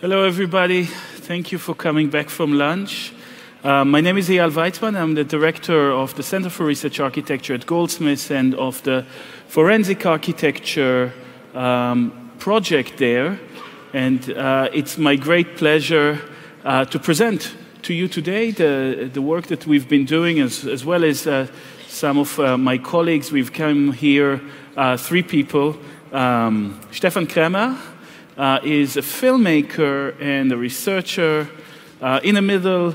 Hello, everybody. Thank you for coming back from lunch. My name is Eyal Weizman. I'm the director of the Center for Research Architecture at Goldsmiths and of the Forensic Architecture project there. And it's my great pleasure to present to you today the work that we've been doing, as well as some of my colleagues. We've come here, 3 people. Steffen Krämer is a filmmaker and a researcher. In the middle,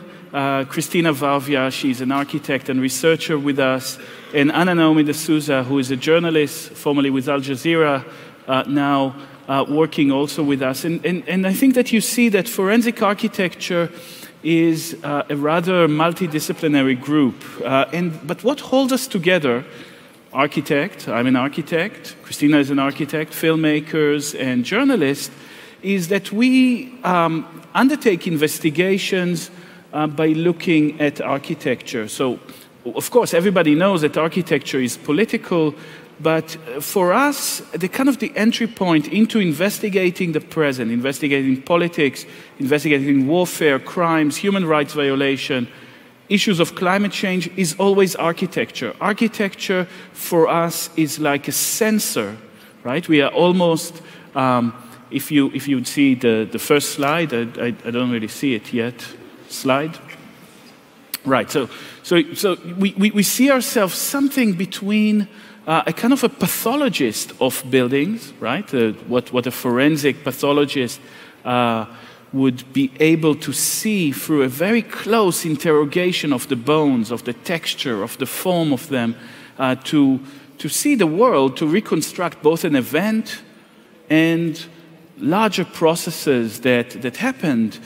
Christina Varvia, she's an architect and researcher with us. And Naomi de Sousa, who is a journalist, formerly with Al Jazeera, now working also with us. And I think that you see that forensic architecture is a rather multidisciplinary group. But what holds us together, architect, I'm an architect, Christina is an architect, filmmakers and journalists, is that we undertake investigations by looking at architecture. So, of course, everybody knows that architecture is political, but for us, the entry point into investigating the present, investigating politics, investigating warfare, crimes, human rights violation, issues of climate change is always architecture. Architecture for us is like a sensor, right? We are almost, if you would see the first slide, I don't really see it yet. Slide. Right, so we see ourselves something between a kind of a pathologist of buildings, right? What a forensic pathologist would be able to see through a very close interrogation of the bones, of the texture, of the form of them, to see the world, to reconstruct both an event and larger processes that happened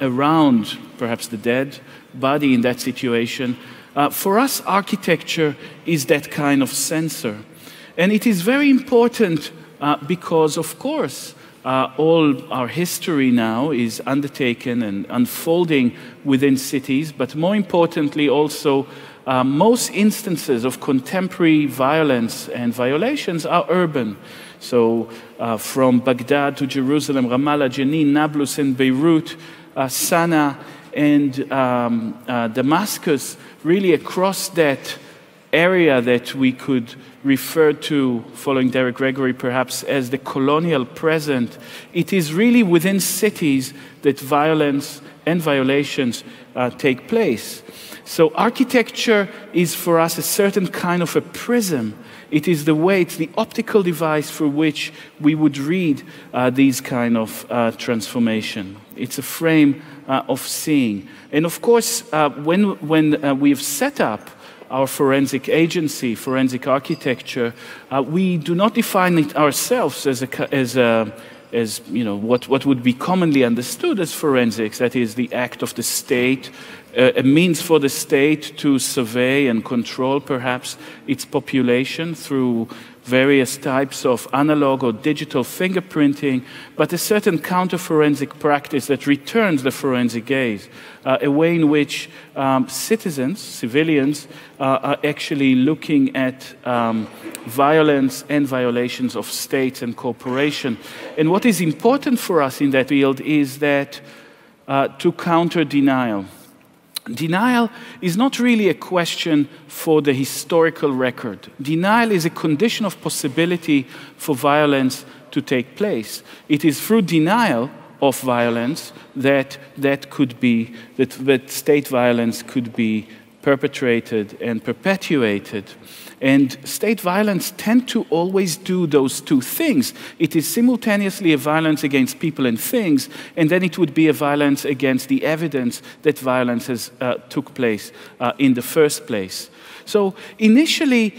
around perhaps the dead body in that situation. For us, architecture is that kind of sensor. And it is very important because, of course, all our history now is undertaken and unfolding within cities, but more importantly also, most instances of contemporary violence and violations are urban. So from Baghdad to Jerusalem, Ramallah, Jenin, Nablus, and Beirut, Sana'a, and Damascus, really across that area that we could refer to, following Derek Gregory perhaps, as the colonial present. It is really within cities that violence and violations take place. So architecture is for us a certain kind of a prism. It is the way, it's the optical device for which we would read these kind of transformation. It's a frame of seeing. And of course, when we've set up our forensic agency, forensic architecture, we do not define it ourselves as what would be commonly understood as forensics. That is the act of the state, a means for the state to survey and control perhaps its population through various types of analog or digital fingerprinting, but a certain counter-forensic practice that returns the forensic gaze, a way in which citizens, civilians, are actually looking at violence and violations of states and corporations. And what is important for us in that field is that to counter denial. Denial is not really a question for the historical record. Denial is a condition of possibility for violence to take place. It is through denial of violence that state violence could be perpetrated and perpetuated. And state violence tend to always do those two things. It is simultaneously a violence against people and things, and then it would be a violence against the evidence that violence has took place in the first place. So initially,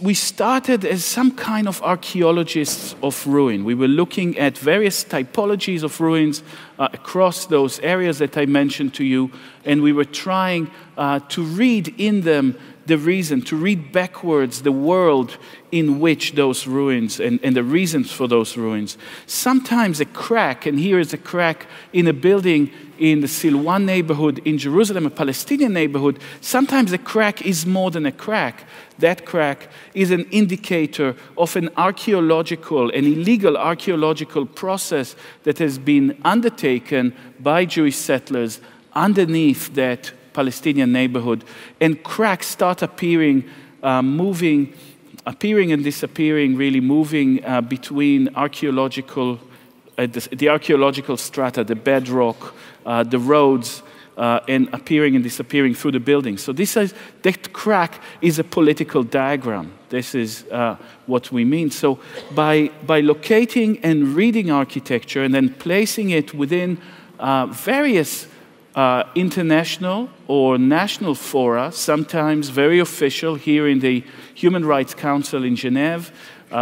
we started as some kind of archaeologists of ruin. We were looking at various typologies of ruins across those areas that I mentioned to you, and we were trying to read in them the reason, to read backwards the world in which those ruins and the reasons for those ruins. Sometimes a crack, and here is a crack in a building in the Silwan neighborhood in Jerusalem, a Palestinian neighborhood, sometimes a crack is more than a crack. That crack is an indicator of an archaeological, an illegal archaeological process that has been undertaken by Jewish settlers underneath that Palestinian neighborhood. And cracks start appearing, appearing and disappearing, really moving between archaeological, the archaeological strata, the bedrock, the roads, and appearing and disappearing through the buildings. So that crack is a political diagram. This is what we mean. So by locating and reading architecture and then placing it within various international or national fora, sometimes very official, here in the Human Rights Council in Geneva,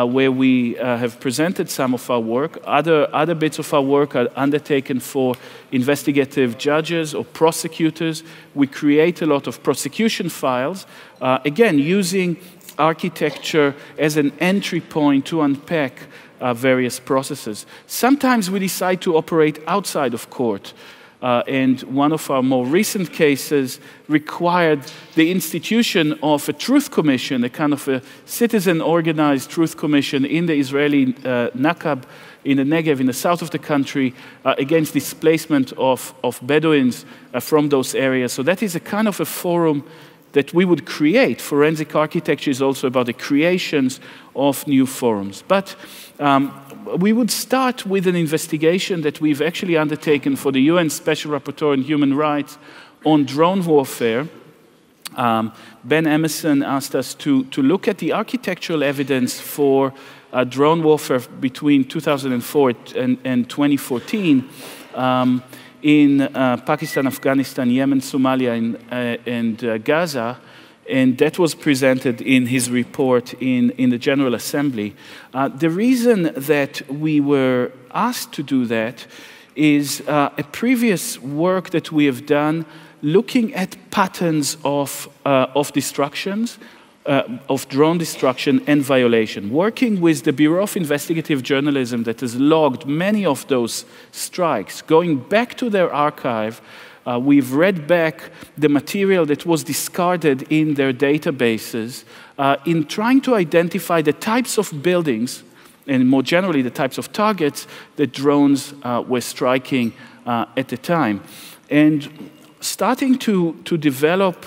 where we have presented some of our work. Other bits of our work are undertaken for investigative judges or prosecutors. We create a lot of prosecution files, again, using architecture as an entry point to unpack various processes. Sometimes we decide to operate outside of court. And one of our more recent cases required the institution of a truth commission, a kind of a citizen-organized truth commission in the Israeli Nakab, in the Negev, in the south of the country, against displacement of Bedouins from those areas. So that is a kind of a forum that we would create. Forensic architecture is also about the creations of new forums. But we would start with an investigation that we've actually undertaken for the UN Special Rapporteur on Human Rights on drone warfare. Ben Emerson asked us to look at the architectural evidence for drone warfare between 2004 and 2014 in Pakistan, Afghanistan, Yemen, Somalia, and Gaza. And that was presented in his report in the General Assembly. The reason that we were asked to do that is a previous work that we have done looking at patterns of destructions, of drone destruction and violation, working with the Bureau of Investigative Journalism that has logged many of those strikes, going back to their archive. We've read back the material that was discarded in their databases in trying to identify the types of buildings and more generally the types of targets that drones were striking at the time. And starting to develop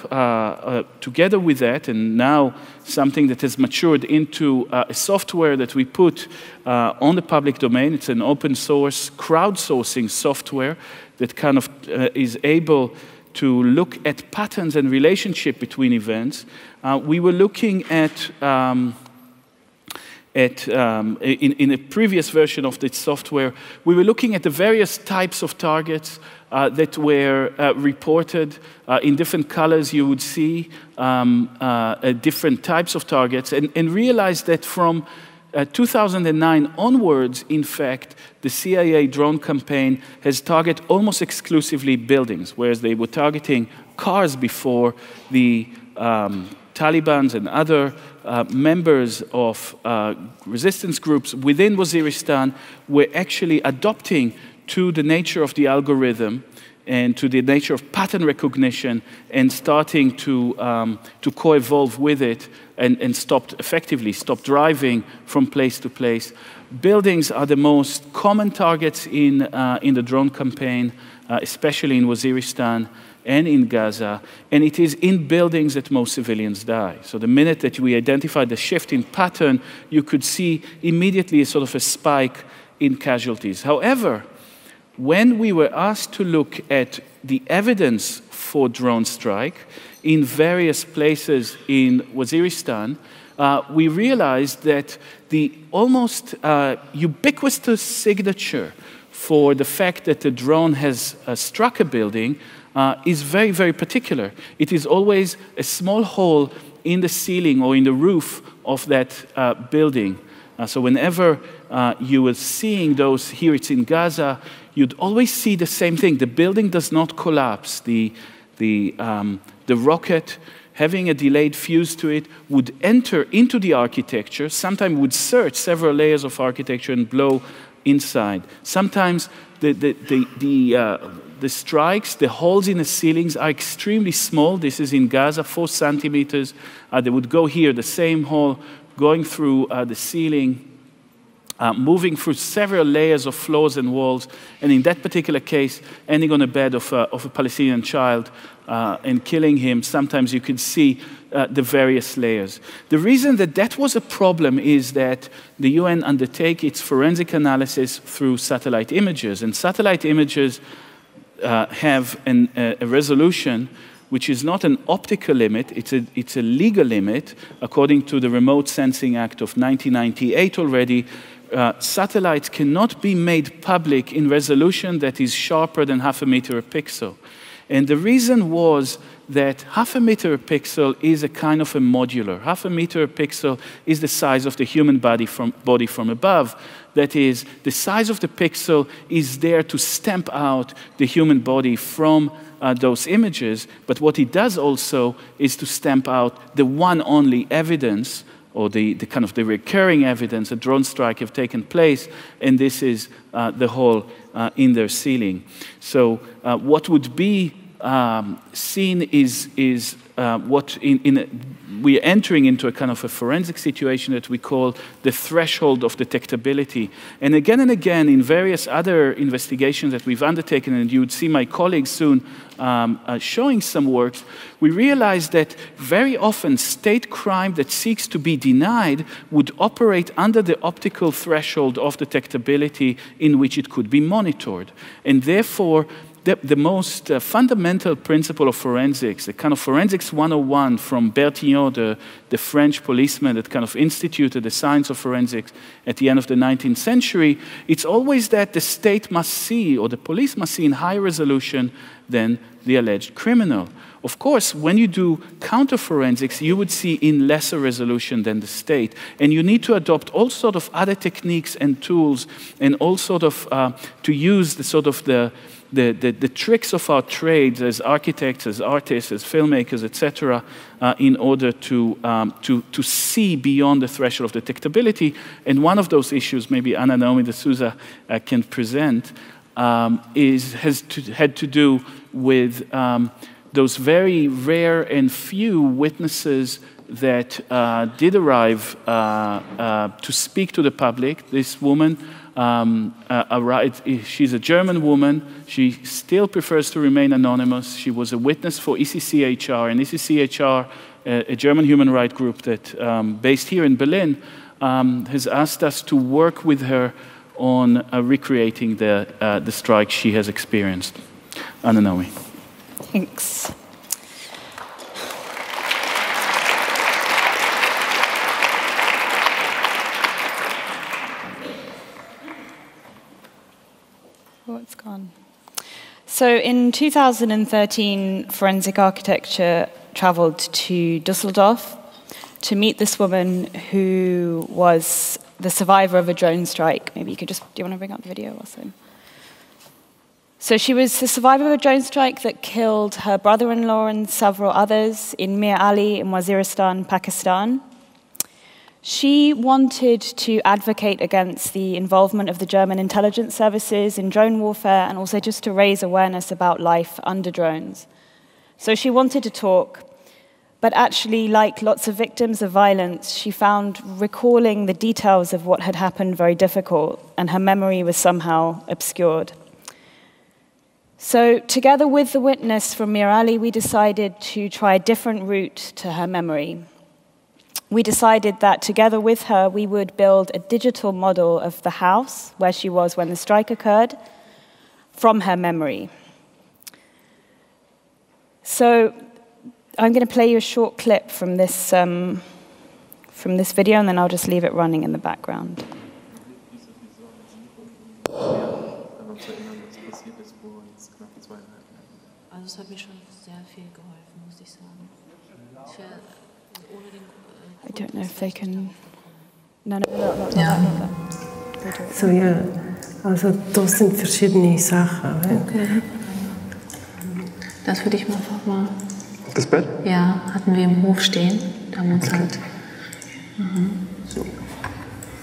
together with that, and now something that has matured into a software that we put on the public domain. It's an open source crowdsourcing software that kind of is able to look at patterns and relationship between events. We were looking at in a previous version of this software, we were looking at the various types of targets that were reported. In different colors you would see different types of targets, and realized that from 2009 onwards, in fact, the CIA drone campaign has targeted almost exclusively buildings, whereas they were targeting cars before. The Taliban and other members of resistance groups within Waziristan were actually adopting to the nature of the algorithm and to the nature of pattern recognition and starting to co-evolve with it and stopped driving from place to place. Buildings are the most common targets in the drone campaign, especially in Waziristan and in Gaza, and it is in buildings that most civilians die. So the minute that we identified the shift in pattern, you could see immediately a sort of a spike in casualties. However, when we were asked to look at the evidence for drone strike in various places in Waziristan, we realized that the almost ubiquitous signature for the fact that the drone has struck a building is very, very particular. It is always a small hole in the ceiling or in the roof of that building. So whenever you were seeing those, here it's in Gaza, you'd always see the same thing. The building does not collapse. The rocket having a delayed fuse to it, would enter into the architecture, sometimes would search several layers of architecture and blow inside. Sometimes the strikes, the holes in the ceilings are extremely small. This is in Gaza, 4 centimeters. They would go here, the same hole, going through the ceiling, moving through several layers of floors and walls, and in that particular case, ending on a bed of a Palestinian child and killing him. Sometimes you could see the various layers. The reason that that was a problem is that the UN undertake its forensic analysis through satellite images, and satellite images have a resolution which is not an optical limit, it's a legal limit. According to the Remote Sensing Act of 1998 already, satellites cannot be made public in resolution that is sharper than 0.5 meter a pixel. And the reason was that 0.5 meter a pixel is a kind of a modular. 0.5 meter a pixel is the size of the human body from above. That is, the size of the pixel is there to stamp out the human body from those images, but what it does also is to stamp out the one only evidence, or the kind of the recurring evidence a drone strike have taken place, and this is the hole in their ceiling. So what would be seen is what we are entering into a kind of a forensic situation that we call the threshold of detectability. And again, in various other investigations that we've undertaken, and you would see my colleagues soon showing some works, we realized that very often state crime that seeks to be denied would operate under the optical threshold of detectability in which it could be monitored. And therefore, the most fundamental principle of forensics, the kind of forensics 101 from Bertillon, the French policeman that kind of instituted the science of forensics at the end of the 19th century, it's always that the state must see, or the police must see in higher resolution than the alleged criminal. Of course, when you do counter-forensics, you would see in lesser resolution than the state. And you need to adopt all sort of other techniques and tools, and all sort of, to use the sort of the tricks of our trades as architects, as artists, as filmmakers, etc., in order to see beyond the threshold of detectability. And one of those issues, maybe Naomi de Sousa can present, had to do with those very rare and few witnesses that did arrive to speak to the public. This woman she's a German woman. She still prefers to remain anonymous. She was a witness for ECCHR, and ECCHR, a German human rights group that based here in Berlin, has asked us to work with her on recreating the strike she has experienced. Naomi. Thanks. Oh, it's gone. So in 2013, Forensic Architecture traveled to Düsseldorf to meet this woman who was the survivor of a drone strike. Maybe you could just, do you want to bring up the video also? So she was the survivor of a drone strike that killed her brother-in-law and several others in Mir Ali in Waziristan, Pakistan. She wanted to advocate against the involvement of the German intelligence services in drone warfare, and also just to raise awareness about life under drones. So she wanted to talk, but actually, like lots of victims of violence, she found recalling the details of what had happened very difficult, and her memory was somehow obscured. So together with the witness from Mir Ali, we decided to try a different route to her memory. We decided that together with her, we would build a digital model of the house where she was when the strike occurred from her memory. So I'm going to play you a short clip from this video, and then I'll just leave it running in the background. Also es hat mir schon sehr viel geholfen, muss ich sagen. I don't know if they can... No. So, ja, also das sind verschiedene Sachen. Okay. Das würde ich mal einfach mal... Das Bett? Ja, hatten wir im Hof stehen. Da haben wir uns halt... So.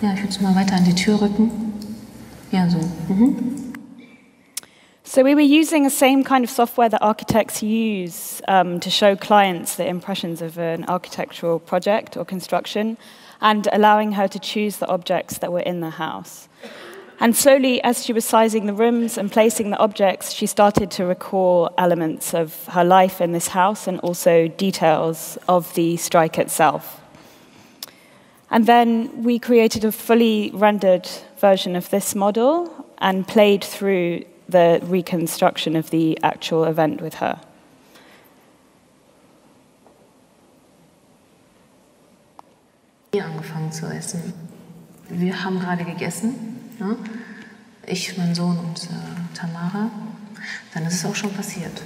Ja, ich würde es mal weiter an die Tür rücken. Ja, so. So we were using the same kind of software that architects use to show clients the impressions of an architectural project or construction, and allowing her to choose the objects that were in the house. And slowly, as she was sizing the rooms and placing the objects, she started to recall elements of her life in this house and also details of the strike itself. And then we created a fully rendered version of this model and played through the reconstruction of the actual event with her. Angefangen zu essen. Wir haben gerade gegessen. Ne? Ich, mein Sohn und Tamara, dann ist es auch schon passiert.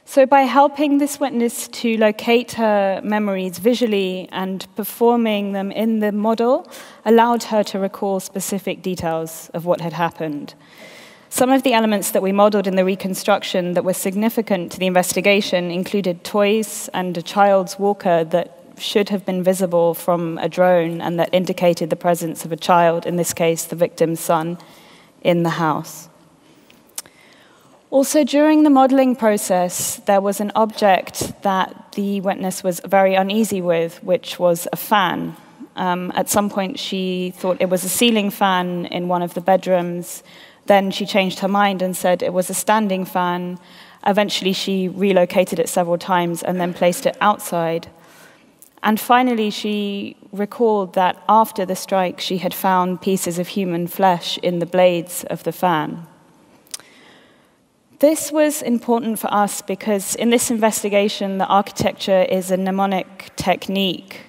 So by helping this witness to locate her memories visually and performing them in the model allowed her to recall specific details of what had happened. Some of the elements that we modeled in the reconstruction that were significant to the investigation included toys and a child's walker that should have been visible from a drone and that indicated the presence of a child, in this case the victim's son, in the house. Also, during the modeling process, there was an object that the witness was very uneasy with, which was a fan. At some point, she thought it was a ceiling fan in one of the bedrooms. Then she changed her mind and said it was a standing fan. Eventually, she relocated it several times and then placed it outside. And finally, she recalled that after the strike, she had found pieces of human flesh in the blades of the fan. This was important for us because in this investigation, the architecture is a mnemonic technique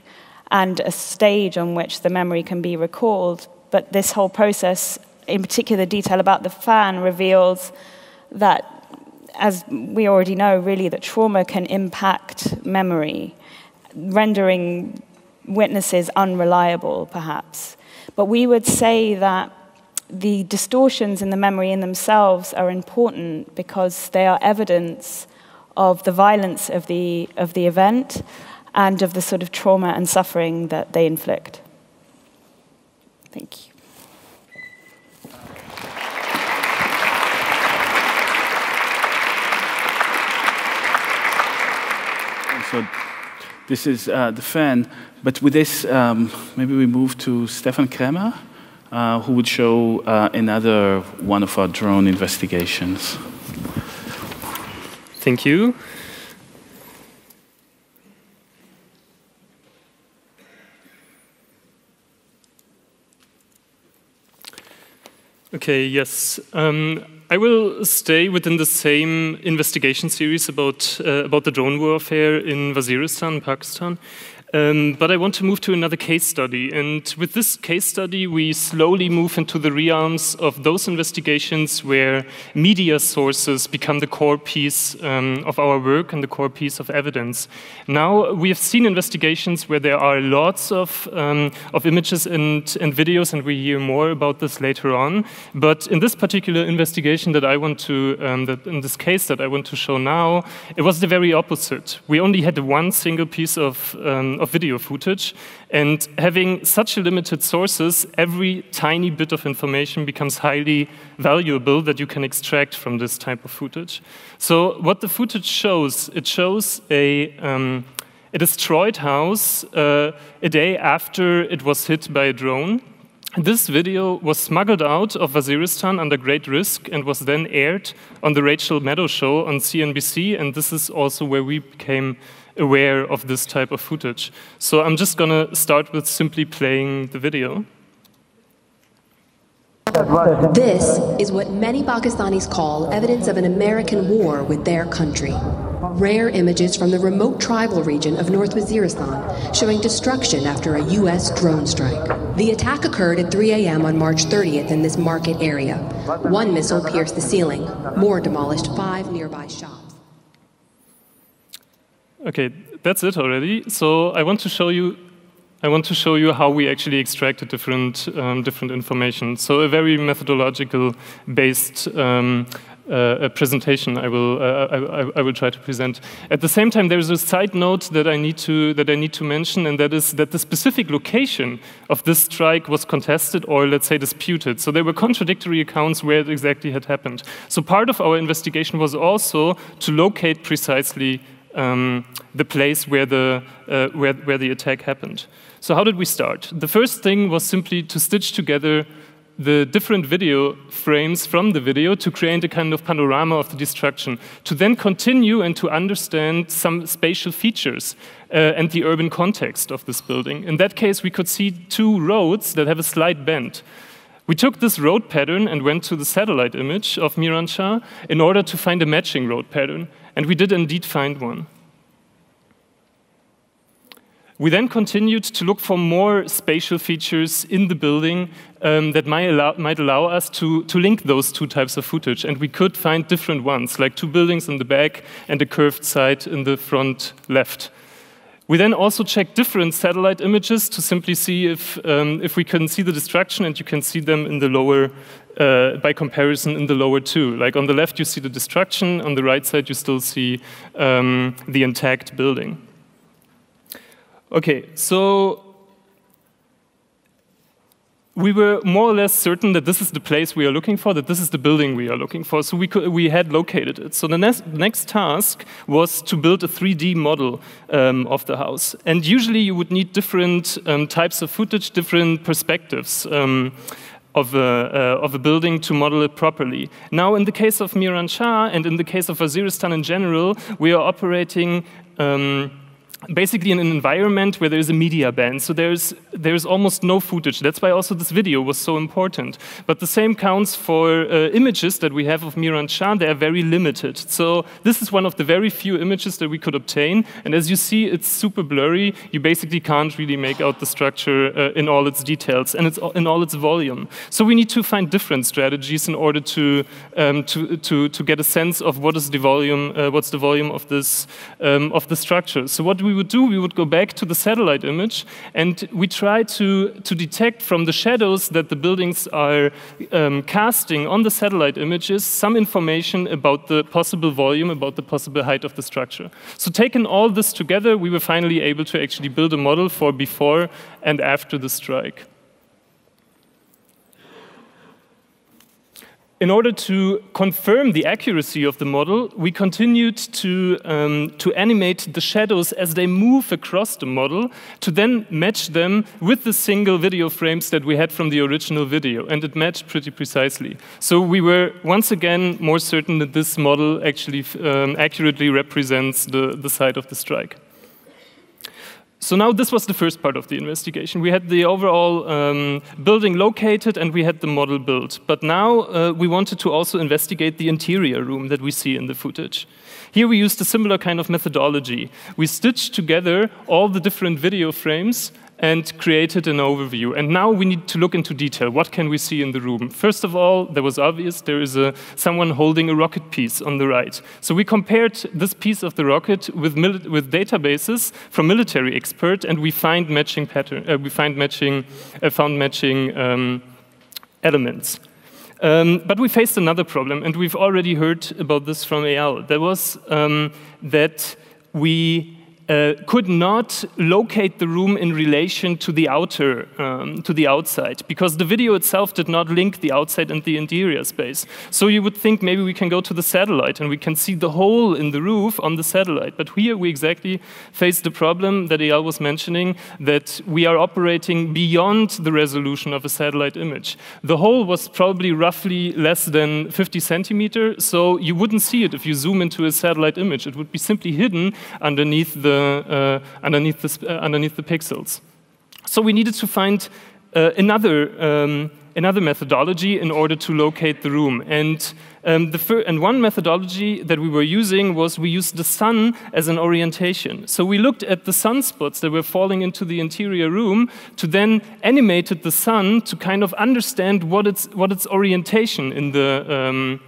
and a stage on which the memory can be recalled. But this whole process, in particular detail about the fan, reveals that, as we already know, really, that trauma can impact memory, rendering witnesses unreliable, perhaps. But we would say that the distortions in the memory in themselves are important because they are evidence of the violence of the event and of the sort of trauma and suffering that they inflict. Thank you. So this is the fan, but with this, maybe we move to Steffen Krämer, who would show another one of our drone investigations. Thank you. Okay, yes. I will stay within the same investigation series about the drone warfare in Waziristan, Pakistan. But I want to move to another case study. And with this case study, we slowly move into the realms of those investigations where media sources become the core piece of our work and the core piece of evidence. Now, we have seen investigations where there are lots of images and videos, and we hear more about this later on. But in this particular investigation that I want to, in this case that I want to show now, it was the very opposite. We only had one single piece of video footage, and having such limited sources, every tiny bit of information becomes highly valuable that you can extract from this type of footage. So what the footage shows, it shows a destroyed house a day after it was hit by a drone. This video was smuggled out of Waziristan under great risk and was then aired on the Rachel Maddow show on CNBC, and this is also where we became aware of this type of footage. So I'm just going to start with simply playing the video. This is what many Pakistanis call evidence of an American war with their country. Rare images from the remote tribal region of North Waziristan showing destruction after a U.S. drone strike. The attack occurred at 3 a.m. on March 30th in this market area. One missile pierced the ceiling. More demolished 5 nearby shops. Okay, that's it already. So I want to show you I want to show you how we actually extracted different information. So a very methodological based presentation I will try to present. At the same time, there is a side note that I need to mention, and that is that the specific location of this strike was contested, or let's say disputed. So there were contradictory accounts where it exactly had happened. So part of our investigation was also to locate precisely the place where the attack happened. So how did we start? The first thing was simply to stitch together the different video frames from the video to create a kind of panorama of the destruction, to then continue and to understand some spatial features and the urban context of this building. In that case, we could see two roads that have a slight bend. We took this road pattern and went to the satellite image of Miranshah in order to find a matching road pattern, and we did indeed find one. We then continued to look for more spatial features in the building that might allow us to link those two types of footage. And we could find different ones, like two buildings in the back and a curved side in the front left. We then also checked different satellite images to simply see if we can see the destruction, and you can see them in the lower, by comparison, in the lower two. Like on the left, you see the destruction. On the right side, you still see the intact building. Okay, so we were more or less certain that this is the place we are looking for, that this is the building we are looking for, so we had located it. So the next task was to build a 3D model of the house. And usually you would need different types of footage, different perspectives of a building to model it properly. Now, in the case of Miranshah and in the case of Waziristan in general, we are operating basically in an environment where there is a media ban, so there's almost no footage. That's why also this video was so important. But the same counts for images that we have of Miranshah. They are very limited. So this is one of the very few images that we could obtain. And as you see, it's super blurry. You basically can't really make out the structure in all its details and in all its volume. So we need to find different strategies in order to get a sense of what is the volume, what's the volume of this of the structure. So what we would do, we would go back to the satellite image, and we try to detect from the shadows that the buildings are casting on the satellite images some information about the possible volume, about the possible height of the structure. So taking all this together, we were finally able to actually build a model for before and after the strike. In order to confirm the accuracy of the model, we continued to animate the shadows as they move across the model, to then match them with the single video frames that we had from the original video, and it matched pretty precisely. So we were once again more certain that this model actually accurately represents the site of the strike. So now this was the first part of the investigation. We had the overall building located and we had the model built. But now we wanted to also investigate the interior room that we see in the footage. Here we used a similar kind of methodology. We stitched together all the different video frames and created an overview. And now we need to look into detail. What can we see in the room? First of all, that was obvious. There is someone holding a rocket piece on the right. So we compared this piece of the rocket with databases from military experts, and we find matching found matching elements. But we faced another problem, and we've already heard about this from Eyal. There was that we could not locate the room in relation to the outside, because the video itself did not link the outside and the interior space. So you would think maybe we can go to the satellite and we can see the hole in the roof on the satellite. But here we exactly face the problem that Eyal was mentioning, that we are operating beyond the resolution of a satellite image. The hole was probably roughly less than 50 centimeters, so you wouldn't see it if you zoom into a satellite image. It would be simply hidden underneath the pixels. So we needed to find another methodology in order to locate the room. And one methodology that we were using was we used the sun as an orientation. So we looked at the sunspots that were falling into the interior room to then animate the sun to kind of understand what its orientation in the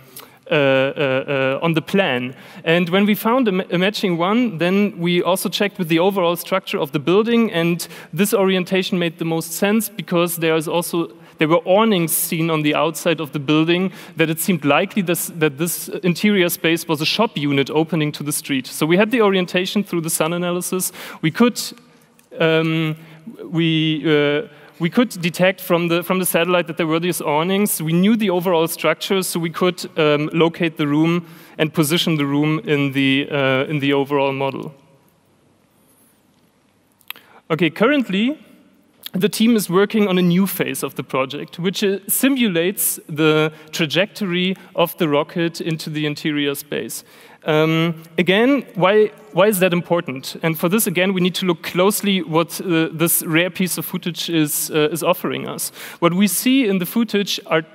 the plan. And when we found a matching one, then we also checked with the overall structure of the building, and this orientation made the most sense because there were awnings seen on the outside of the building that it seemed likely that this interior space was a shop unit opening to the street. So we had the orientation through the sun analysis. We could detect from the satellite that there were these awnings. We knew the overall structure, so we could locate the room and position the room in the overall model. Okay, currently, the team is working on a new phase of the project, which simulates the trajectory of the rocket into the interior space. Again, why is that important? And for this, again, we need to look closely what this rare piece of footage is offering us. What we see in the footage are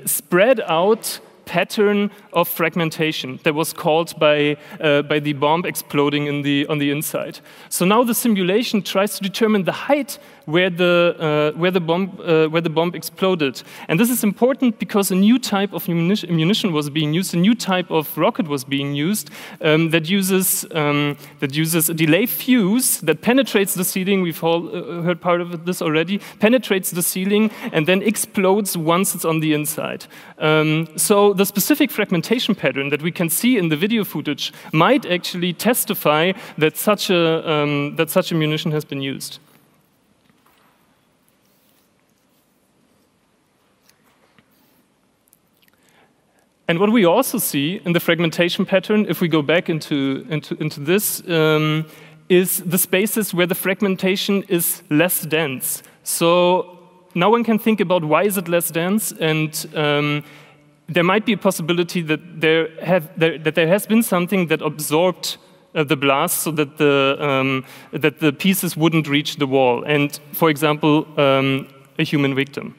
spread out pattern of fragmentation that was caused by the bomb exploding on the inside. So now the simulation tries to determine the height where the bomb exploded, and this is important because a new type of ammunition was being used, a new type of rocket was being used that uses a delay fuse that penetrates the ceiling. We've all heard part of this already. Penetrates the ceiling and then explodes once it's on the inside. So the specific fragmentation pattern that we can see in the video footage might actually testify that such a munition has been used. And what we also see in the fragmentation pattern, if we go back into this, is the spaces where the fragmentation is less dense. So now one can think about why is it less dense, and there might be a possibility that there has been something that absorbed the blast so that the pieces wouldn't reach the wall, and, for example, a human victim.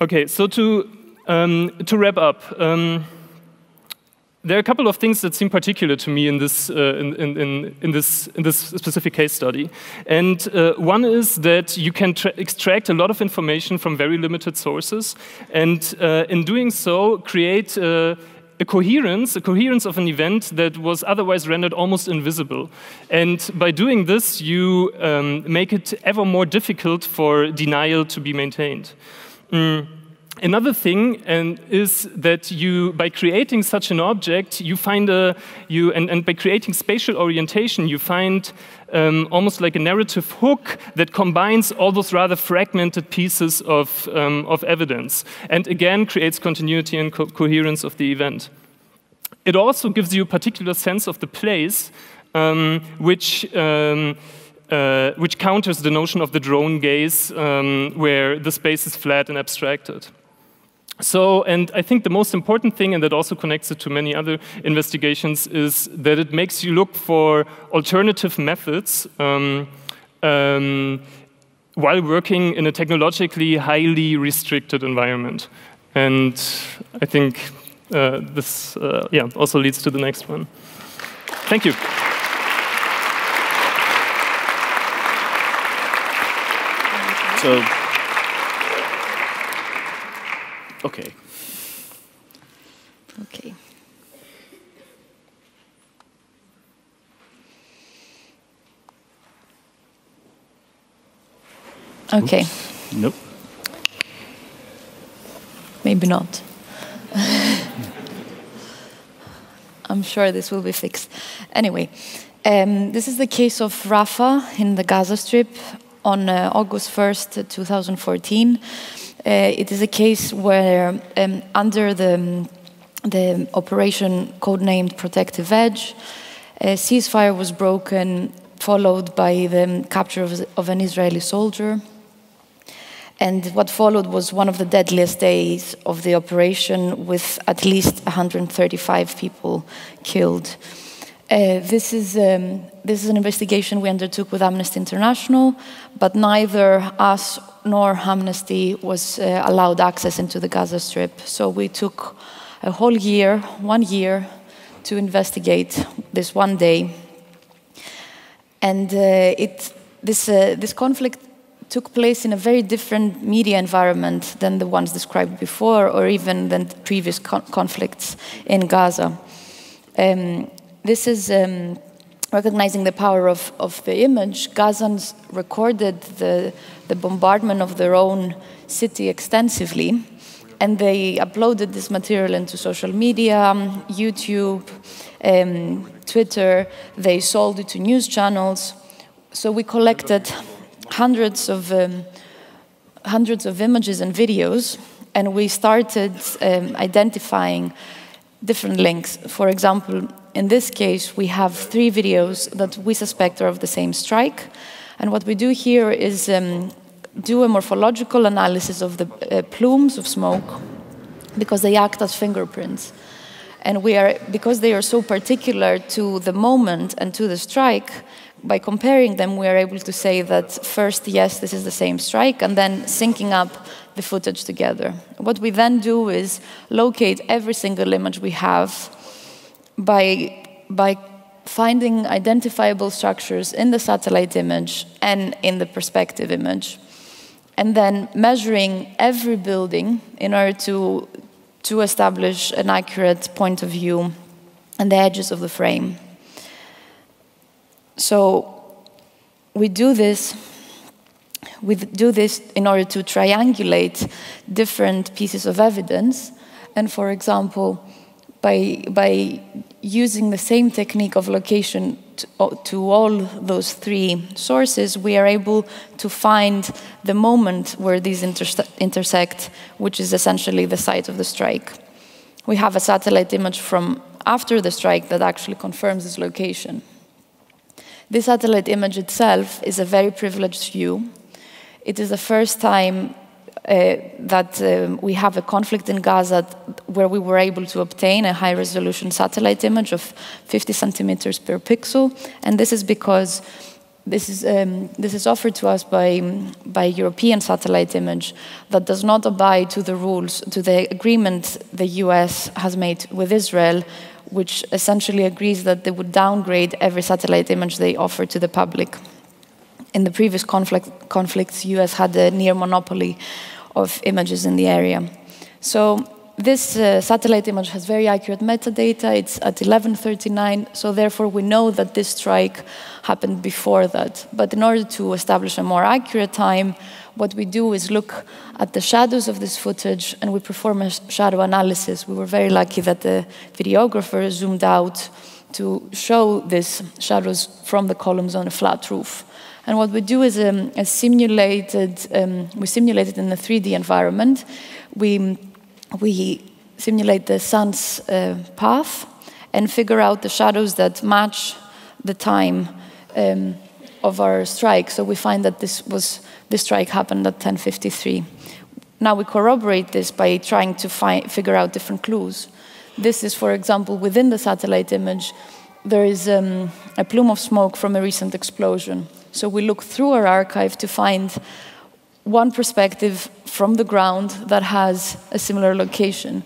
Okay, so to wrap up, there are a couple of things that seem particular to me in this specific case study, and one is that you can extract a lot of information from very limited sources, and in doing so, create a coherence of an event that was otherwise rendered almost invisible. And by doing this, you make it ever more difficult for denial to be maintained. Another thing is that by creating such an object, you find and by creating spatial orientation, you find almost like a narrative hook that combines all those rather fragmented pieces of evidence, and again creates continuity and coherence of the event. It also gives you a particular sense of the place, which counters the notion of the drone gaze, where the space is flat and abstracted. So, and I think the most important thing, and that also connects it to many other investigations, is that it makes you look for alternative methods while working in a technologically highly restricted environment. And I think this also leads to the next one. Thank you. So, okay. Okay. Okay. Oops. Nope. Maybe not. I'm sure this will be fixed. Anyway, this is the case of Rafah in the Gaza Strip on August 1st, 2014. It is a case where under the operation codenamed Protective Edge, a ceasefire was broken, followed by the capture of an Israeli soldier. And what followed was one of the deadliest days of the operation, with at least 135 people killed. This is an investigation we undertook with Amnesty International, but neither us nor Amnesty was allowed access into the Gaza Strip. So we took a whole year, 1 year, to investigate this one day. And this conflict took place in a very different media environment than the ones described before, or even than the previous conflicts in Gaza. This is recognizing the power of the image. Gazans recorded the bombardment of their own city extensively, and they uploaded this material into social media, YouTube, Twitter. They sold it to news channels. So we collected hundreds of images and videos, and we started identifying different links. For example, in this case, we have 3 videos that we suspect are of the same strike. And what we do here is do a morphological analysis of the plumes of smoke, because they act as fingerprints. And because they are so particular to the moment and to the strike, by comparing them, we are able to say that first, yes, this is the same strike, and then syncing up the footage together. What we then do is locate every single image we have by finding identifiable structures in the satellite image and in the perspective image, and then measuring every building in order to establish an accurate point of view and the edges of the frame. So we do this in order to triangulate different pieces of evidence. And for example, by using the same technique of location to all those 3 sources, we are able to find the moment where these intersect, which is essentially the site of the strike. We have a satellite image from after the strike that actually confirms this location. This satellite image itself is a very privileged view. It is the first time that we have a conflict in Gaza where we were able to obtain a high-resolution satellite image of 50 centimeters per pixel, and this is because this is offered to us by European satellite image that does not abide to the rules, to the agreement the US has made with Israel, which essentially agrees that they would downgrade every satellite image they offer to the public. In the previous conflicts, US had a near monopoly of images in the area. So this satellite image has very accurate metadata. It's at 11:39, so therefore we know that this strike happened before that. But in order to establish a more accurate time, what we do is look at the shadows of this footage, and we perform a shadow analysis. We were very lucky that the videographer zoomed out to show these shadows from the columns on a flat roof. And what we do is we simulate it in a 3D environment. We simulate the sun's path and figure out the shadows that match the time of our strike. So we find that this strike happened at 10:53. Now we corroborate this by trying to figure out different clues. This is, for example, within the satellite image, there is a plume of smoke from a recent explosion. So we look through our archive to find one perspective from the ground that has a similar location.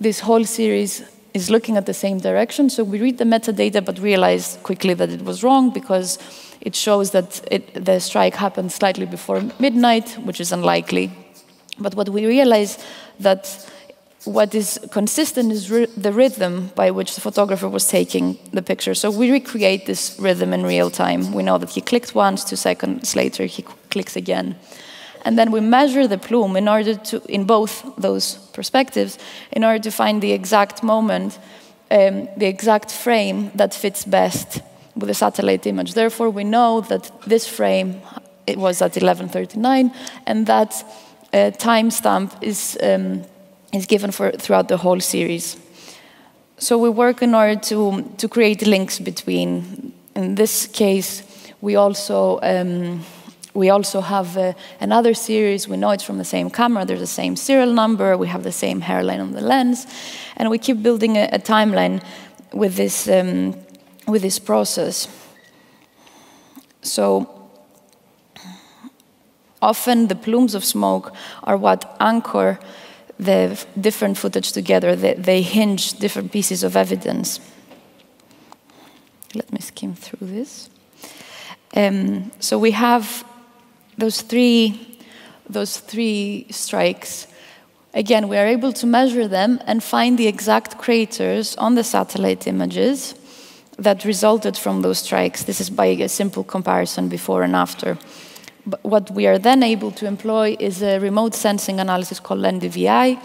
This whole series is looking at the same direction, so we read the metadata but realize quickly that it was wrong because it shows that the strike happened slightly before midnight, which is unlikely. But what we realize that what is consistent is the rhythm by which the photographer was taking the picture. So we recreate this rhythm in real time. We know that he clicked once, 2 seconds later he clicks again. And then we measure the plume in both those perspectives in order to find the exact moment, the exact frame that fits best with the satellite image. Therefore, we know that this frame, it was at 11:39, and that timestamp is given throughout the whole series. So we work in order to create links between. In this case, we also have another series. We know it's from the same camera. There's the same serial number. We have the same hairline on the lens, and we keep building a timeline with this process. So often the plumes of smoke are what anchor the different footage together. They hinge different pieces of evidence. Let me skim through this. So we have those three strikes, again, we are able to measure them and find the exact craters on the satellite images that resulted from those strikes. This is by a simple comparison before and after. But what we are then able to employ is a remote sensing analysis called NDVI,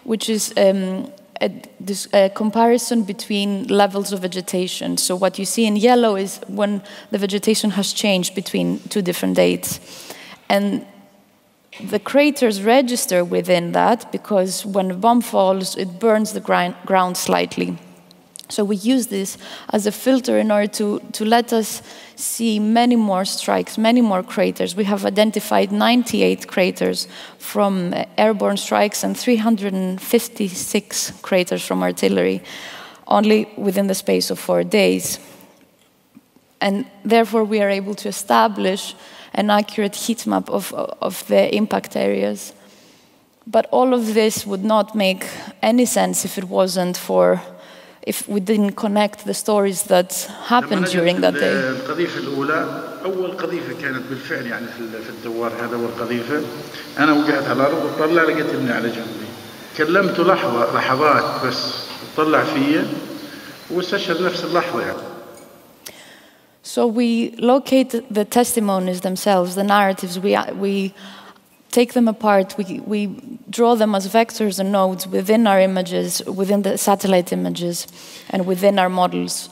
which is a comparison between levels of vegetation. So what you see in yellow is when the vegetation has changed between two different dates. And the craters register within that because when a bomb falls, it burns the ground slightly. So we use this as a filter in order to let us see many more strikes, many more craters. We have identified 98 craters from airborne strikes and 356 craters from artillery, only within the space of 4 days. And therefore we are able to establish an accurate heat map of the impact areas. But all of this would not make any sense if it wasn't for if we didn't connect the stories that happened during that day. القذيفة الأولى أول قذيفة كانت بالفعل يعني في الدوار هذا أول قذيفة أنا وقعت على الأرض وطلع لقيت ابني على جنبي كلمته لحظات بس طلع فيا واستشهد نفس اللحظة يعني. So we locate the testimonies themselves, the narratives. We take them apart. We draw them as vectors and nodes within our images, within the satellite images, and within our models.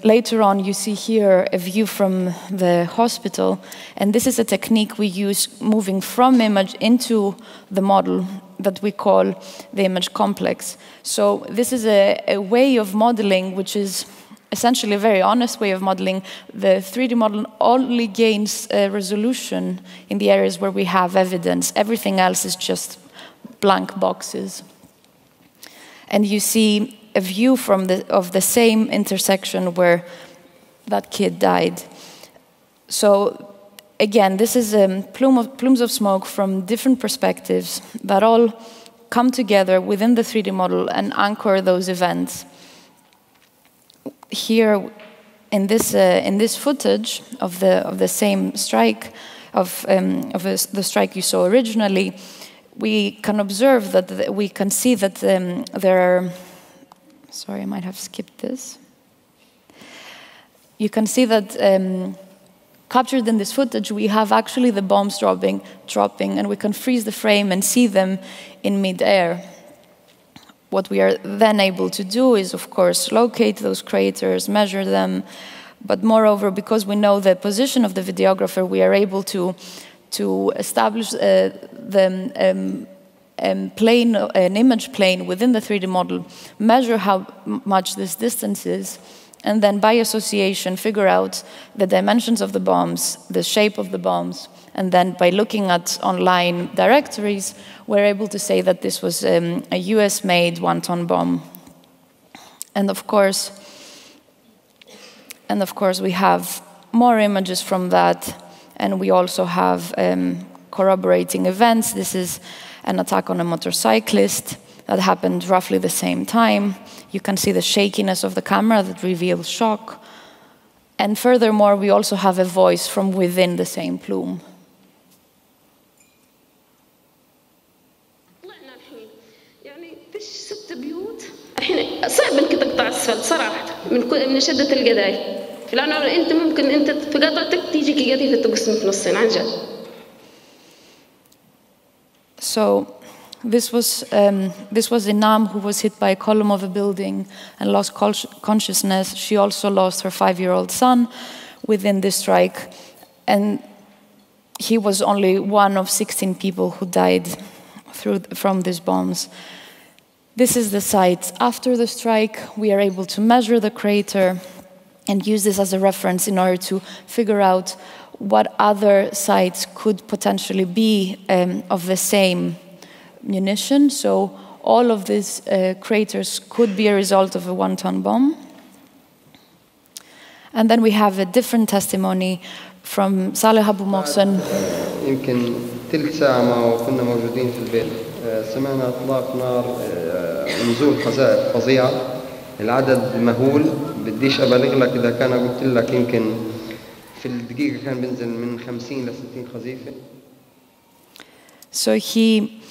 Later on, you see here a view from the hospital, and this is a technique we use moving from image into the model that we call the image complex. So this is a way of modeling which is essentially a very honest way of modeling. The 3D model only gains resolution in the areas where we have evidence. Everything else is just blank boxes. And you see a view of the same intersection where that kid died. So again, this is plumes of smoke from different perspectives that all come together within the 3D model and anchor those events. Here, in this footage of the same strike, of the strike you saw originally, we can observe that we can see that there are. Sorry, I might have skipped this. You can see that captured in this footage, we have actually the bombs dropping, and we can freeze the frame and see them in mid-air. What we are then able to do is, of course, locate those craters, measure them, but moreover, because we know the position of the videographer, we are able to establish an image plane within the 3D model, measure how much this distance is, and then by association figure out the dimensions of the bombs, the shape of the bombs, and then by looking at online directories, we're able to say that this was a US-made one-ton bomb. And of course, we have more images from that, and we also have corroborating events. This is an attack on a motorcyclist that happened roughly the same time. You can see the shakiness of the camera that reveals shock. And furthermore, we also have a voice from within the same plume. صعب انك تقطع اسفلت صراحه من شده القذايف لانه انت ممكن انت في قطعتك تيجيك قذيفه تقسم في نصين عن جد. So this was Inam, who was hit by a column of a building and lost consciousness. She also lost her 5-year-old son within this strike, and he was only one of 16 people who died from these bombs. This is the site. After the strike, we are able to measure the crater and use this as a reference in order to figure out what other sites could potentially be of the same munition. So all of these craters could be a result of a one-ton bomb. And then we have a different testimony from Saleh Abu Mohsen. يمكن ثلث ساعة ما كنا موجودين في البيت سمعنا إطلاق نار نزول خسائر فظيعة العدد مهول بديش أبلغ لك إذا كان قلت لك يمكن في الدقيقة كان بينزل من 50 ل 60 قذيفة. So he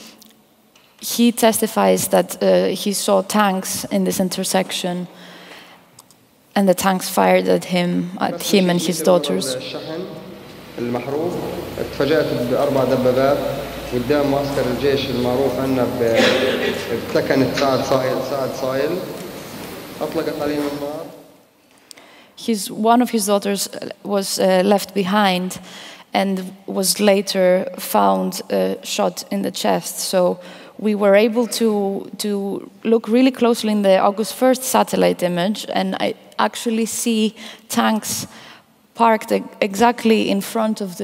testifies that he saw tanks in this intersection, and the tanks fired at him and his daughters. الشحن المحروق اتفاجأت ب4 دبابات قدام معسكر الجيش المعروف عنا بتكنة سعد صايل أطلقت عليهم النار. One of his daughters was left behind and was later found shot in the chest. So we were able to look really closely in the August 1st satellite image, and I actually see tanks parked exactly in front of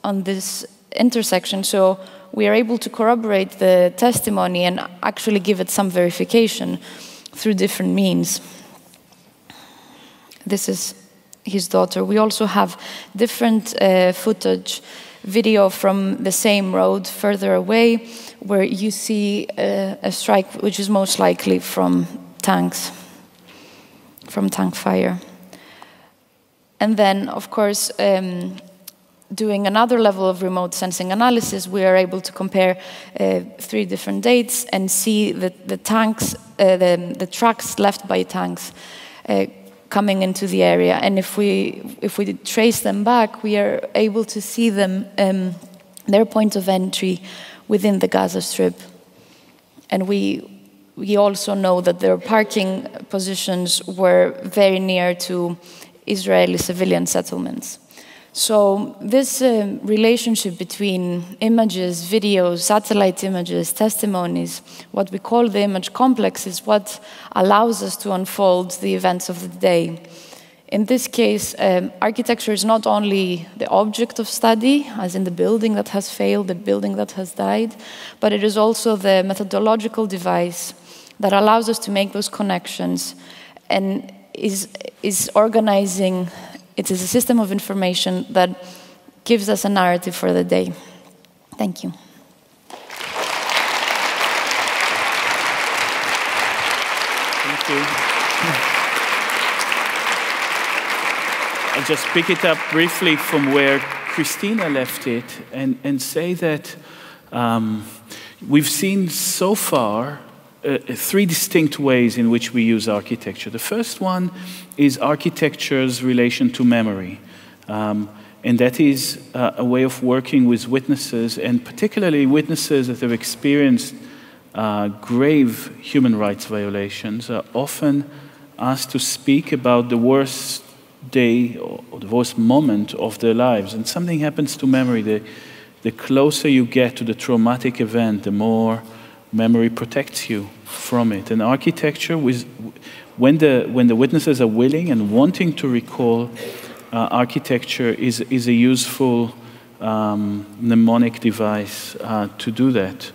on this intersection. So we are able to corroborate the testimony and actually give it some verification through different means. This is his daughter. We also have different footage, video from the same road further away, where you see a strike which is most likely from tanks, from tank fire. And then, of course, doing another level of remote sensing analysis, we are able to compare 3 different dates and see the tanks, the tracks left by tanks coming into the area. And if we trace them back, we are able to see them, their point of entry within the Gaza Strip. And we also know that their parking positions were very near to Israeli civilian settlements. So this relationship between images, videos, satellite images, testimonies, what we call the image complex, is what allows us to unfold the events of the day. In this case, architecture is not only the object of study, as in the building that has failed, the building that has died, but it is also the methodological device that allows us to make those connections and is organizing. It is a system of information that gives us a narrative for the day. Thank you. Thank you. I'll just pick it up briefly from where Christina left it and say that we've seen so far 3 distinct ways in which we use architecture. The first one is architecture's relation to memory. And that is a way of working with witnesses, and particularly witnesses that have experienced grave human rights violations are often asked to speak about the worst day or the worst moment of their lives. And something happens to memory. The closer you get to the traumatic event, the more memory protects you from it. And architecture, when the witnesses are willing and wanting to recall, architecture is a useful mnemonic device to do that,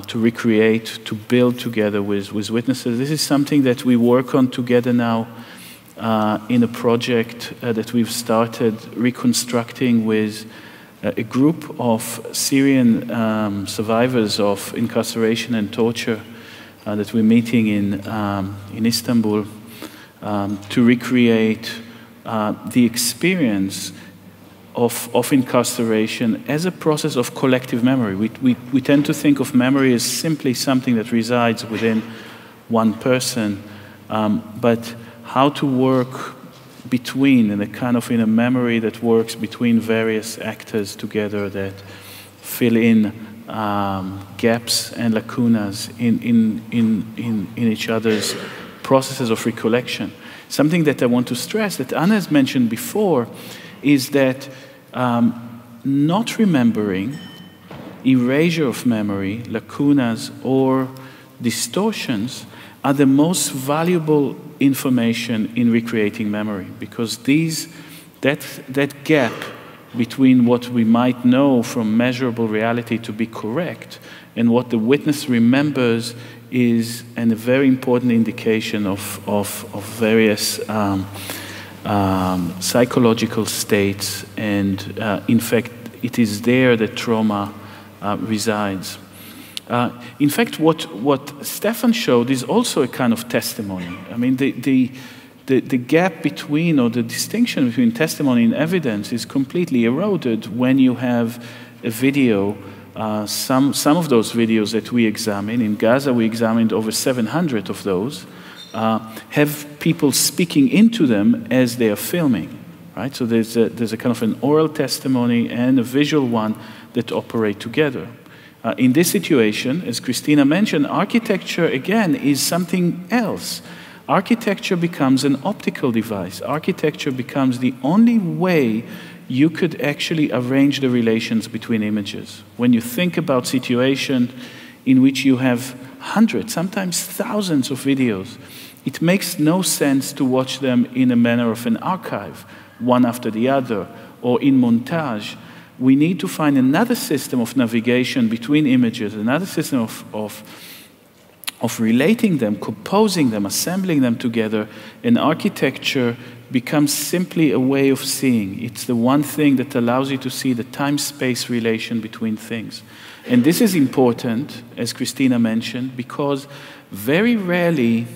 to recreate, to build together with witnesses. This is something that we work on together now in a project that we've started reconstructing with a group of Syrian survivors of incarceration and torture that we're meeting in Istanbul to recreate the experience of incarceration as a process of collective memory. We tend to think of memory as simply something that resides within one person, but how to work between, in a memory that works between various actors together that fill in gaps and lacunas in each other's processes of recollection. Something that I want to stress that Anna has mentioned before is that not remembering, erasure of memory, lacunas or distortions are the most valuable information in recreating memory, because that gap between what we might know from measurable reality to be correct and what the witness remembers is a very important indication of various psychological states, and in fact it is there that trauma resides. In fact, what Steffen showed is also a kind of testimony. I mean, the gap between, or the distinction between testimony and evidence is completely eroded when you have a video. Some of those videos that we examine, in Gaza we examined over 700 of those, have people speaking into them as they are filming, right? So there's a kind of an oral testimony and a visual one that operate together. In this situation, as Christina mentioned, architecture, again, is something else. Architecture becomes an optical device. Architecture becomes the only way you could actually arrange the relations between images. When you think about situations in which you have hundreds, sometimes thousands of videos, it makes no sense to watch them in a manner of an archive, one after the other, or in montage. We need to find another system of navigation between images, another system of relating them, composing them, assembling them together, and architecture becomes simply a way of seeing. It's the one thing that allows you to see the time-space relation between things. And this is important, as Christina mentioned, because very rarely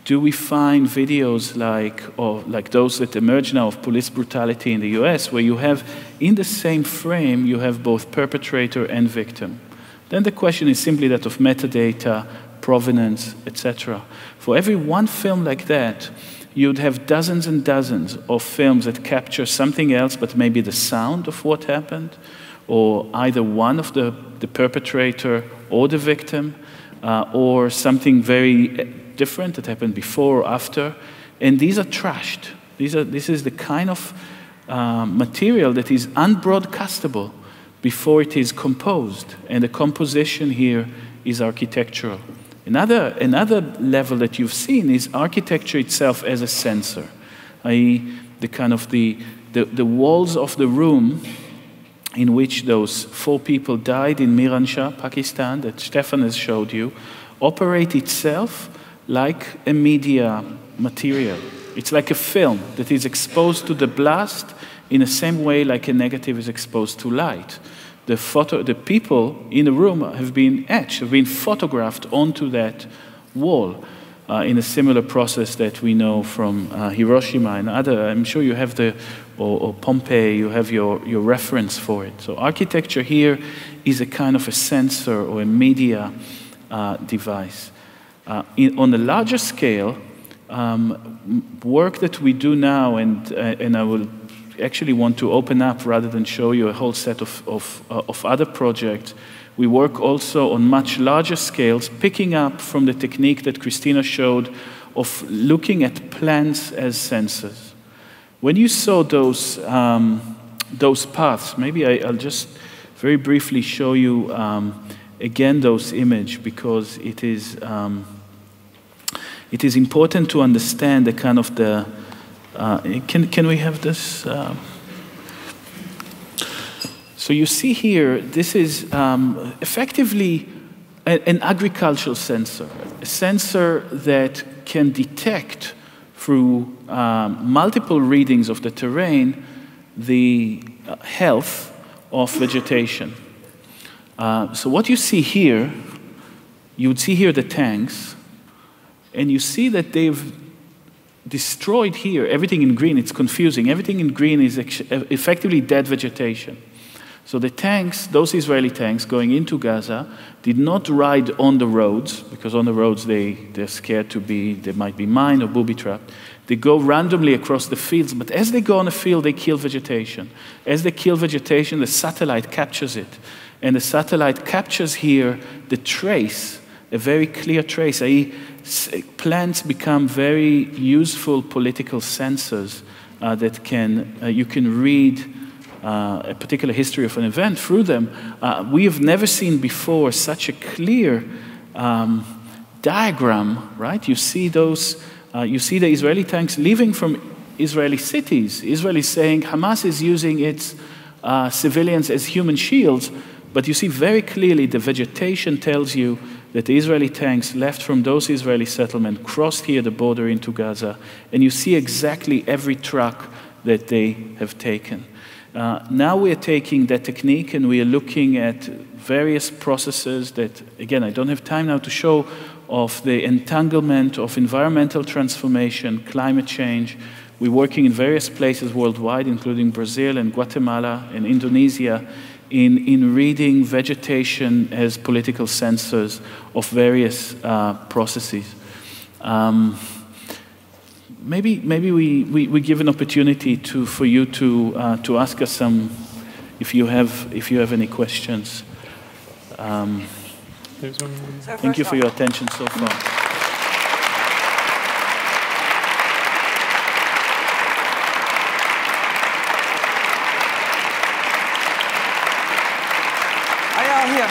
do we find videos like those that emerge now of police brutality in the US, where you have, in the same frame, you have both perpetrator and victim. Then the question is simply that of metadata, provenance, etc. For every one film like that, you'd have dozens and dozens of films that capture something else, but maybe the sound of what happened, or either one of the perpetrator or the victim, or something very different that happened before or after. And these are trashed. This is the kind of material that is unbroadcastable before it is composed. And the composition here is architectural. Another level that you've seen is architecture itself as a sensor, i.e. the walls of the room in which those 4 people died in Miranshah, Pakistan, that Steffen has showed you, operate itself like a media material. It's like a film that is exposed to the blast in the same way like a negative is exposed to light. The people in the room have been etched, have been photographed onto that wall in a similar process that we know from Hiroshima and other. I'm sure you have or Pompeii, you have your reference for it. So architecture here is a kind of a sensor or a media device. On a larger scale, work that we do now, and I will actually want to open up rather than show you a whole set of other projects. We work also on much larger scales, picking up from the technique that Christina showed of looking at plants as sensors. When you saw those paths, maybe I'll just very briefly show you again those images, because it is important to understand the kind of the can we have this? So you see here, this is effectively an agricultural sensor, a sensor that can detect through multiple readings of the terrain the health of vegetation. So what you see here, you would see here the tanks, and you see that they've destroyed here everything in green. It's confusing. Everything in green is effectively dead vegetation. So the tanks, those Israeli tanks going into Gaza, did not ride on the roads, because on the roads they're scared they might be mined or booby-trapped. They go randomly across the fields, but as they go on the field, they kill vegetation. As they kill vegetation, the satellite captures it. And the satellite captures here the trace, a very clear trace, i.e. plants become very useful political sensors that you can read a particular history of an event through them. We have never seen before such a clear diagram, right? You see those, you see the Israeli tanks leaving from Israeli cities. Israel is saying Hamas is using its civilians as human shields, but you see very clearly the vegetation tells you that the Israeli tanks left from those Israeli settlements, crossed here the border into Gaza, and you see exactly every truck that they have taken. Now we are taking that technique and we are looking at various processes that, again, I don't have time now to show of the entanglement of environmental transformation, climate change. We're working in various places worldwide, including Brazil and Guatemala and Indonesia, in reading vegetation as political sensors of various processes. Maybe we give an opportunity for you to ask us some, if you have any questions. Thank you for your attention so far. Eyal here.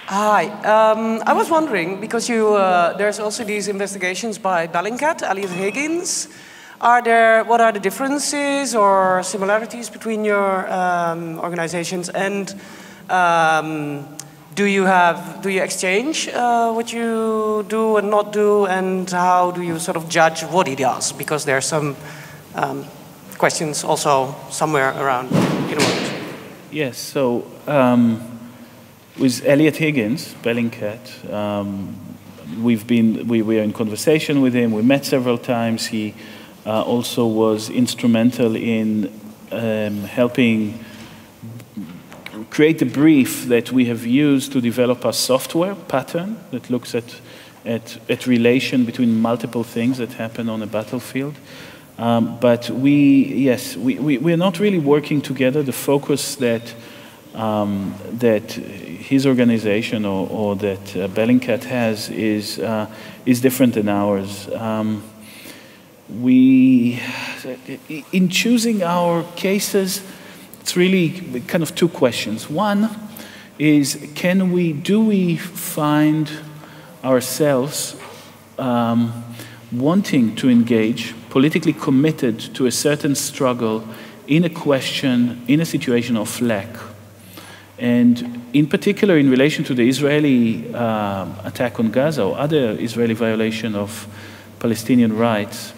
Hi. I was wondering, because there's also these investigations by Bellingcat, Eliot Higgins. What are the differences or similarities between your organizations, and do you exchange what you do and not do, and how do you sort of judge what he does? Because there's some questions also somewhere around in the world. Yes. So with Eliot Higgins, Bellingcat, we are in conversation with him. We met several times. He also was instrumental in helping create the brief that we have used to develop a software pattern that looks at relation between multiple things that happen on a battlefield. But we're not really working together. The focus that his organization or that Bellingcat has is different than ours. In choosing our cases, it's really kind of two questions. One is, do we find ourselves wanting to engage, politically committed to a certain struggle in a question, in a situation of lack? And in particular, in relation to the Israeli attack on Gaza or other Israeli violation of Palestinian rights,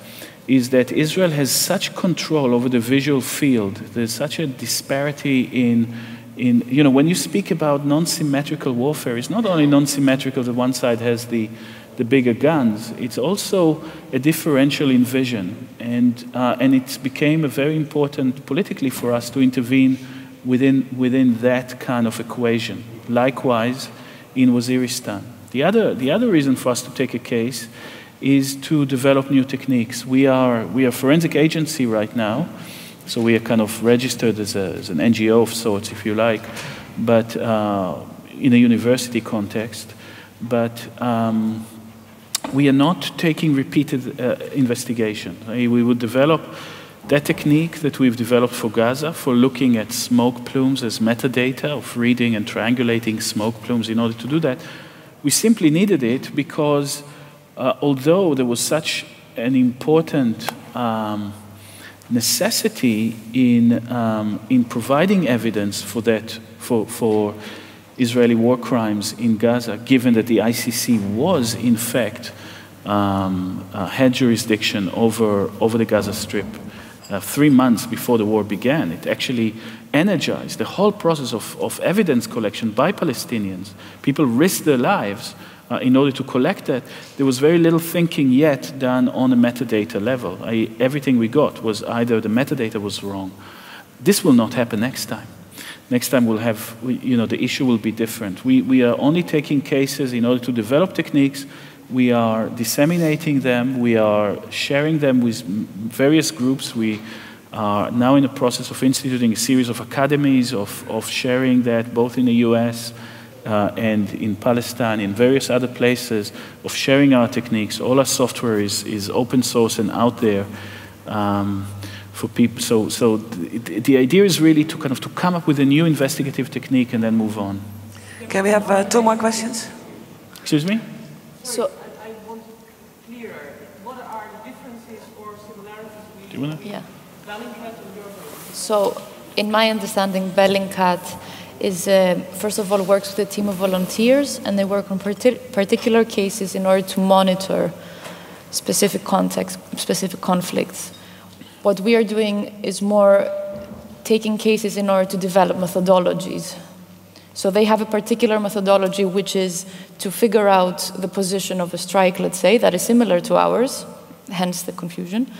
is that Israel has such control over the visual field. There's such a disparity in when you speak about non-symmetrical warfare, it's not only non-symmetrical that one side has the bigger guns, it's also a differential in vision. And it became a very important politically for us to intervene within that kind of equation. Likewise, in Waziristan. The other reason for us to take a case is to develop new techniques. We are a forensic agency right now, so we are kind of registered as an NGO of sorts, if you like, but in a university context. But we are not taking repeated investigation. We would develop that technique that we've developed for Gaza, for looking at smoke plumes as metadata, of reading and triangulating smoke plumes. In order to do that, we simply needed it because although there was such an important necessity in providing evidence for that, for Israeli war crimes in Gaza, given that the ICC was in fact had jurisdiction over the Gaza Strip 3 months before the war began. It actually energized the whole process of evidence collection by Palestinians. People risked their lives in order to collect that. There was very little thinking yet done on a metadata level. Everything we got was either the metadata was wrong. This will not happen next time. Next time we'll have, the issue will be different. We are only taking cases in order to develop techniques. We are disseminating them. We are sharing them with various groups. We are now in the process of instituting a series of academies of sharing that, both in the US and in Palestine, in various other places, of sharing our techniques. All our software is open source and out there for people. So the idea is really to come up with a new investigative technique and then move on. Okay, we have 2 more questions. Excuse me? So I want to clear. What are the differences or similarities between Bellingcat and your work? So, in my understanding, Bellingcat is, first of all, works with a team of volunteers, and they work on particular cases in order to monitor specific contexts, specific conflicts. What we are doing is more taking cases in order to develop methodologies. So they have a particular methodology, which is to figure out the position of a strike, let's say, that is similar to ours, hence the confusion.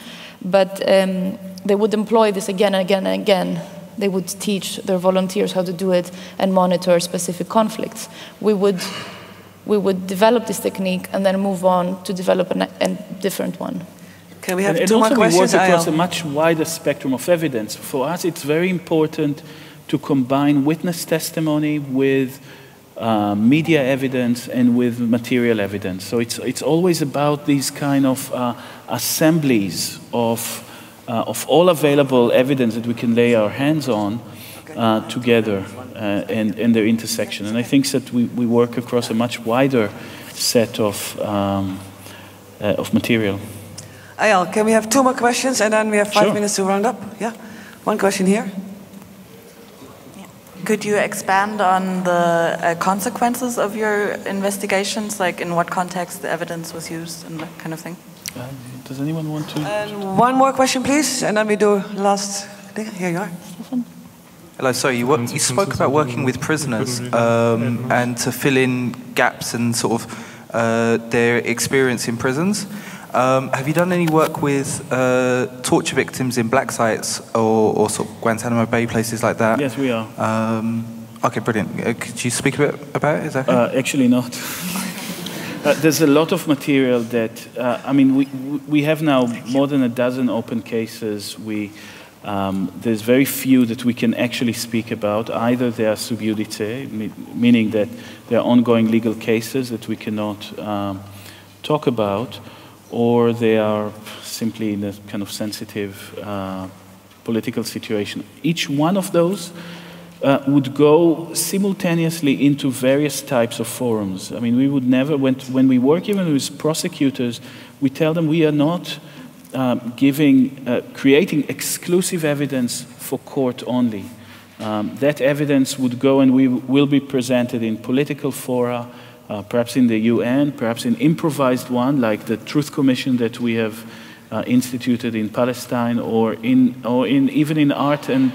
But they would employ this again and again and again. They would teach their volunteers how to do it and monitor specific conflicts. We would develop this technique and then move on to develop a different one. Okay, we have two more questions. We work across a much wider spectrum of evidence. For us, it's very important to combine witness testimony with media evidence and with material evidence. So it's always about these kind of assemblies of all available evidence that we can lay our hands on together and their intersection. And I think that we work across a much wider set of material. Eyal, can we have two more questions and then we have 5 minutes to round up? Yeah, one question here. Could you expand on the consequences of your investigations, like in what context the evidence was used and that kind of thing? Does anyone want to? And one more question, please, and then we do last thing. Here you are. Steffen. Hello, sorry, you spoke about working with prisoners and to fill in gaps and sort of their experience in prisons. Have you done any work with torture victims in black sites or sort of Guantanamo Bay, places like that? Yes, we are. Okay, brilliant. Could you speak a bit about it? Is that okay? Actually not. There's a lot of material that, I mean, we have now more than a dozen open cases. There's very few that we can actually speak about. Either they are sub judice, meaning that they are ongoing legal cases that we cannot talk about, or they are simply in a kind of sensitive political situation. Each one of those would go simultaneously into various types of forums. I mean, we would never, when we work even with prosecutors, we tell them we are not creating exclusive evidence for court only. That evidence would go and will be presented in political fora, perhaps in the UN, perhaps in improvised one, like the Truth Commission that we have instituted in Palestine, or even in art and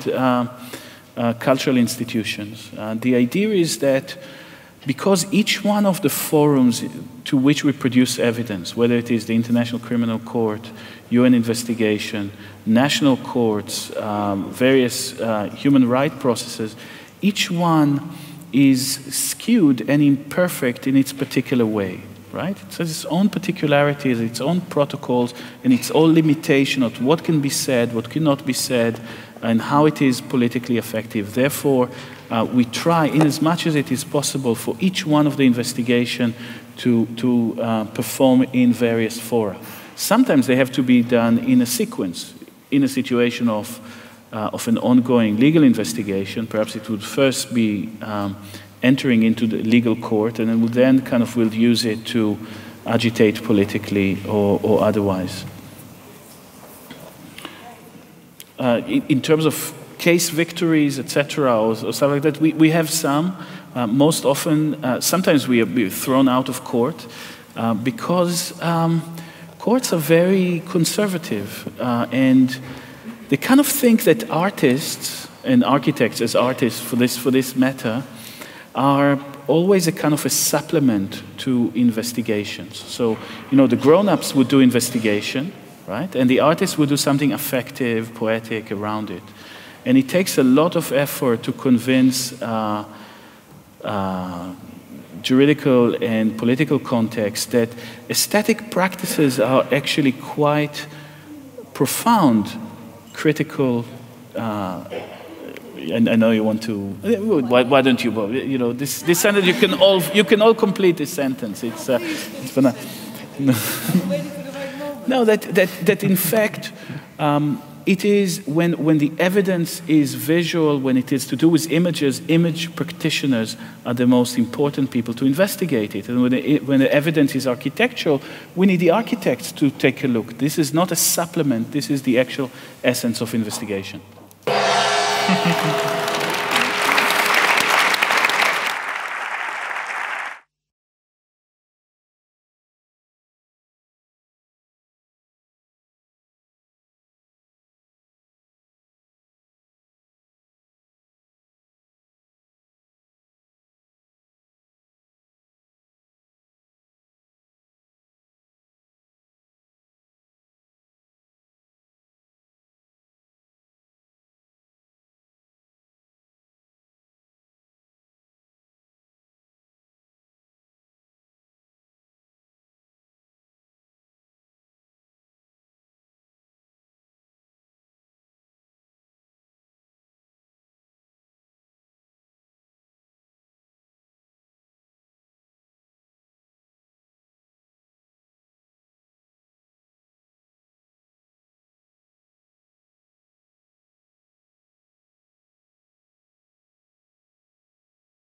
cultural institutions. The idea is that because each one of the forums to which we produce evidence, whether it is the International Criminal Court, UN investigation, national courts, various human rights processes, each one is skewed and imperfect in its particular way, right? It has its own particularities, its own protocols, and its own limitation of what can be said, what cannot be said, and how it is politically effective. Therefore, we try, in as much as it is possible, for each one of the investigation to perform in various fora. Sometimes they have to be done in a sequence, in a situation of an ongoing legal investigation. Perhaps it would first be entering into the legal court, and then would then kind of will use it to agitate politically or otherwise. In terms of case victories, etc., or stuff like that, we have some. Most often, sometimes we are thrown out of court because courts are very conservative, and they kind of think that artists and architects, as artists for this matter, are always a kind of a supplement to investigations. So, you know, the grown-ups would do investigation, right? And the artists would do something affective, poetic around it. And it takes a lot of effort to convince juridical and political context that aesthetic practices are actually quite profound, critical. And I know you want to. Why don't you? You know, this sentence you can all complete this sentence. It's no, that in fact. It is when the evidence is visual, when it is to do with images, image practitioners are the most important people to investigate it. And when the evidence is architectural, we need the architects to take a look. This is not a supplement, this is the actual essence of investigation.